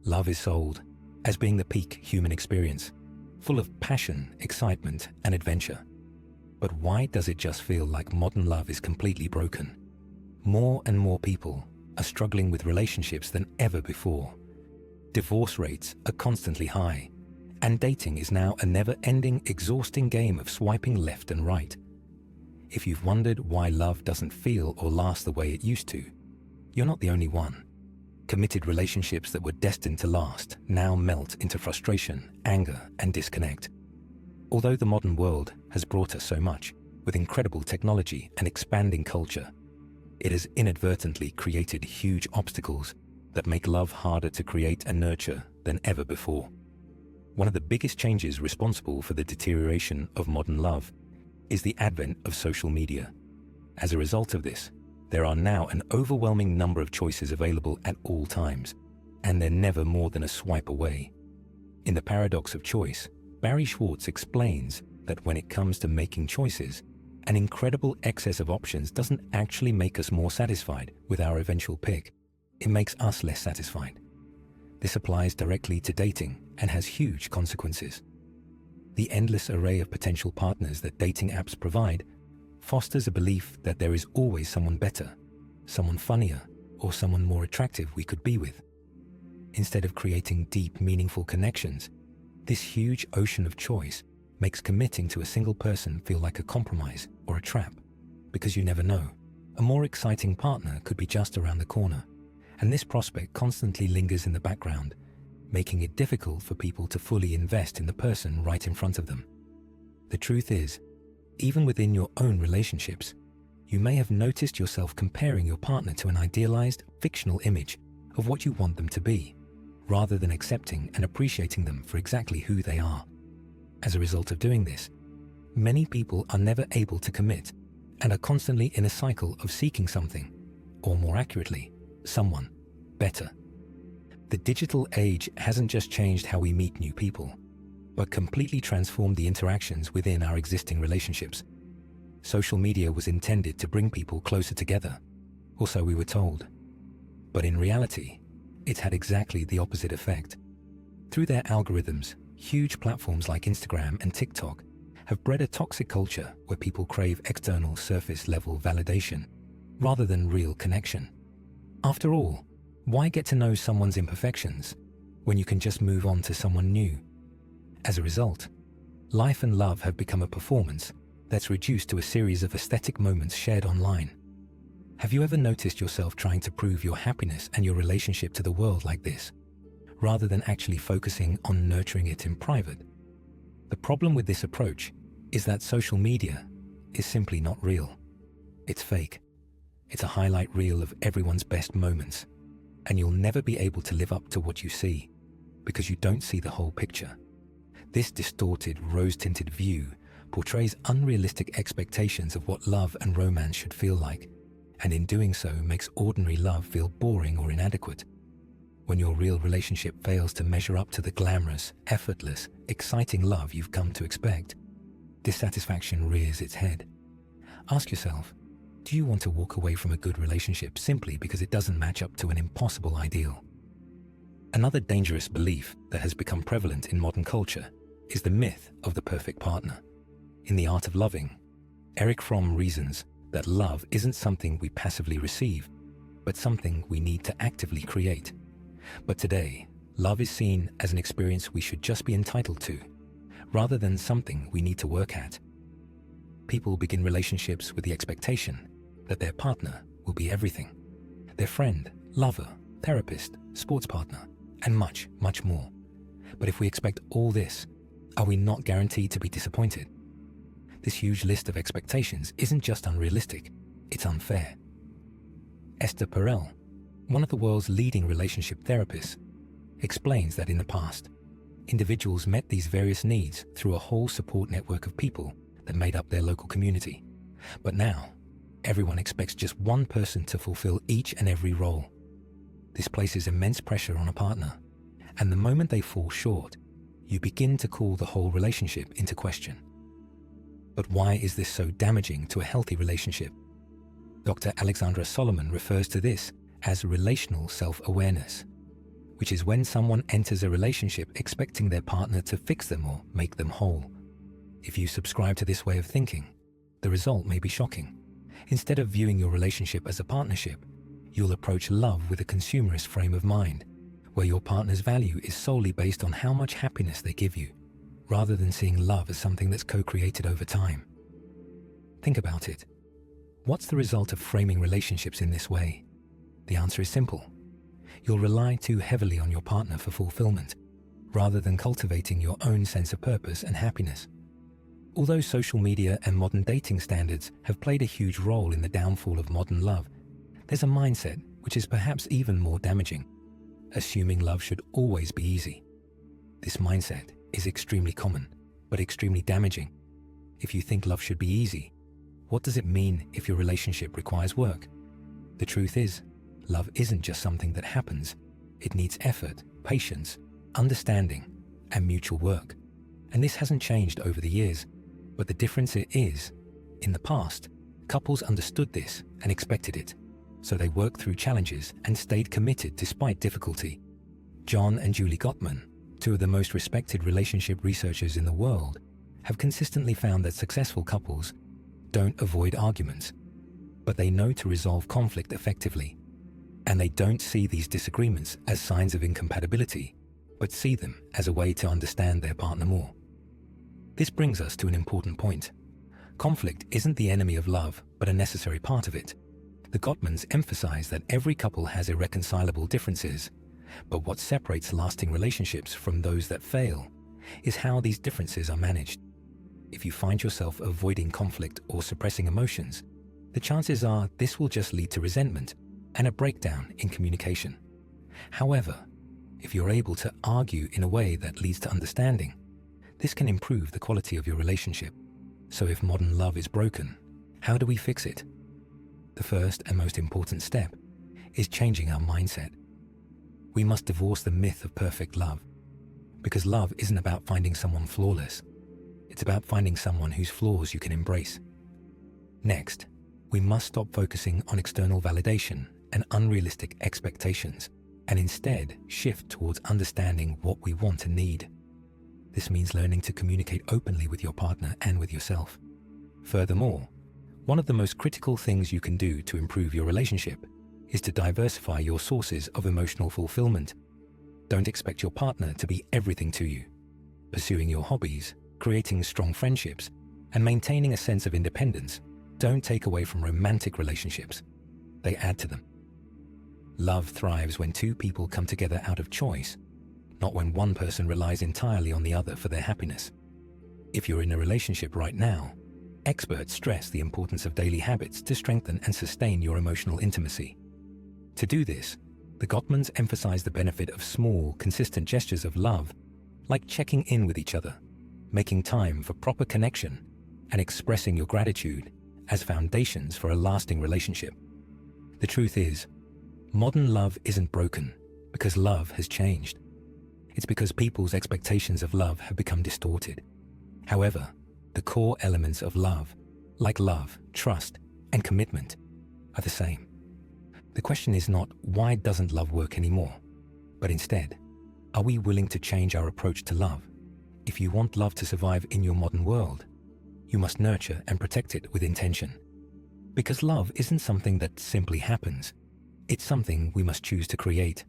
love is sold as being the peak human experience, full of passion, excitement, and adventure. But why does it just feel like modern love is completely broken? More and more people are struggling with relationships than ever before. Divorce rates are constantly high, and dating is now a never-ending, exhausting game of swiping left and right. If you've wondered why love doesn't feel or last the way it used to, you're not the only one. Committed relationships that were destined to last now melt into frustration, anger, and disconnect. Although the modern world has brought us so much, with incredible technology and expanding culture, it has inadvertently created huge obstacles that make love harder to create and nurture than ever before. One of the biggest changes responsible for the deterioration of modern love is the advent of social media. As a result of this, there are now an overwhelming number of choices available at all times, and they're never more than a swipe away. In The Paradox of Choice, Barry Schwartz explains that when it comes to making choices, an incredible excess of options doesn't actually make us more satisfied with our eventual pick. It makes us less satisfied. This applies directly to dating and has huge consequences. The endless array of potential partners that dating apps provide fosters a belief that there is always someone better, someone funnier, or someone more attractive we could be with. Instead of creating deep, meaningful connections, this huge ocean of choice makes committing to a single person feel like a compromise or a trap, because you never know. A more exciting partner could be just around the corner, and this prospect constantly lingers in the background, making it difficult for people to fully invest in the person right in front of them. The truth is, even within your own relationships, you may have noticed yourself comparing your partner to an idealized, fictional image of what you want them to be, rather than accepting and appreciating them for exactly who they are. As a result of doing this, many people are never able to commit and are constantly in a cycle of seeking something, or more accurately, someone better. The digital age hasn't just changed how we meet new people, but completely transformed the interactions within our existing relationships. Social media was intended to bring people closer together, or so we were told. But in reality, it's had exactly the opposite effect. Through their algorithms, huge platforms like Instagram and TikTok have bred a toxic culture where people crave external surface-level validation rather than real connection. After all, why get to know someone's imperfections when you can just move on to someone new? As a result, life and love have become a performance that's reduced to a series of aesthetic moments shared online. Have you ever noticed yourself trying to prove your happiness and your relationship to the world like this, rather than actually focusing on nurturing it in private? The problem with this approach is that social media is simply not real. It's fake. It's a highlight reel of everyone's best moments, and you'll never be able to live up to what you see because you don't see the whole picture. This distorted, rose-tinted view portrays unrealistic expectations of what love and romance should feel like, and in doing so makes ordinary love feel boring or inadequate. When your real relationship fails to measure up to the glamorous, effortless, exciting love you've come to expect, dissatisfaction rears its head. Ask yourself, do you want to walk away from a good relationship simply because it doesn't match up to an impossible ideal? Another dangerous belief that has become prevalent in modern culture is the myth of the perfect partner. In The Art of Loving, Erich Fromm reasons that love isn't something we passively receive, but something we need to actively create. But today, love is seen as an experience we should just be entitled to, rather than something we need to work at. People begin relationships with the expectation that their partner will be everything: their friend, lover, therapist, sports partner, and much, much more. But if we expect all this, are we not guaranteed to be disappointed? This huge list of expectations isn't just unrealistic, it's unfair. Esther Perel, one of the world's leading relationship therapists, explains that in the past, individuals met these various needs through a whole support network of people that made up their local community. But now, everyone expects just one person to fulfill each and every role. This places immense pressure on a partner, and the moment they fall short, you begin to call the whole relationship into question. But why is this so damaging to a healthy relationship? Dr. Alexandra Solomon refers to this as relational self-awareness. which is when someone enters a relationship expecting their partner to fix them or make them whole. If you subscribe to this way of thinking, the result may be shocking. Instead of viewing your relationship as a partnership, you'll approach love with a consumerist frame of mind, where your partner's value is solely based on how much happiness they give you, rather than seeing love as something that's co-created over time. Think about it. What's the result of framing relationships in this way? The answer is simple. You'll rely too heavily on your partner for fulfillment, rather than cultivating your own sense of purpose and happiness. Although social media and modern dating standards have played a huge role in the downfall of modern love, there's a mindset which is perhaps even more damaging, assuming love should always be easy. This mindset is extremely common, but extremely damaging. If you think love should be easy, what does it mean if your relationship requires work? The truth is, love isn't just something that happens. It needs effort, patience, understanding, and mutual work. And this hasn't changed over the years. But the difference is, in the past, couples understood this and expected it, so they worked through challenges and stayed committed despite difficulty. John and Julie Gottman, two of the most respected relationship researchers in the world, have consistently found that successful couples don't avoid arguments, but they know to resolve conflict effectively. And they don't see these disagreements as signs of incompatibility, but see them as a way to understand their partner more. This brings us to an important point. Conflict isn't the enemy of love, but a necessary part of it. The Gottmans emphasize that every couple has irreconcilable differences, but what separates lasting relationships from those that fail is how these differences are managed. If you find yourself avoiding conflict or suppressing emotions, the chances are this will just lead to resentment and a breakdown in communication. However, if you're able to argue in a way that leads to understanding, this can improve the quality of your relationship. So if modern love is broken, how do we fix it? The first and most important step is changing our mindset. We must divorce the myth of perfect love, because love isn't about finding someone flawless. It's about finding someone whose flaws you can embrace. Next, we must stop focusing on external validation and unrealistic expectations, and instead shift towards understanding what we want and need. This means learning to communicate openly with your partner and with yourself. Furthermore, one of the most critical things you can do to improve your relationship is to diversify your sources of emotional fulfillment. Don't expect your partner to be everything to you. Pursuing your hobbies, creating strong friendships, and maintaining a sense of independence don't take away from romantic relationships. They add to them. Love thrives when two people come together out of choice, not when one person relies entirely on the other for their happiness. If you're in a relationship right now, experts stress the importance of daily habits to strengthen and sustain your emotional intimacy. To do this, the Gottmans emphasize the benefit of small, consistent gestures of love, like checking in with each other, making time for proper connection, and expressing your gratitude as foundations for a lasting relationship. The truth is, modern love isn't broken because love has changed. It's because people's expectations of love have become distorted. However, the core elements of love, like love, trust, and commitment, are the same. The question is not, why doesn't love work anymore? But instead, are we willing to change our approach to love? If you want love to survive in your modern world, you must nurture and protect it with intention. Because love isn't something that simply happens. It's something we must choose to create.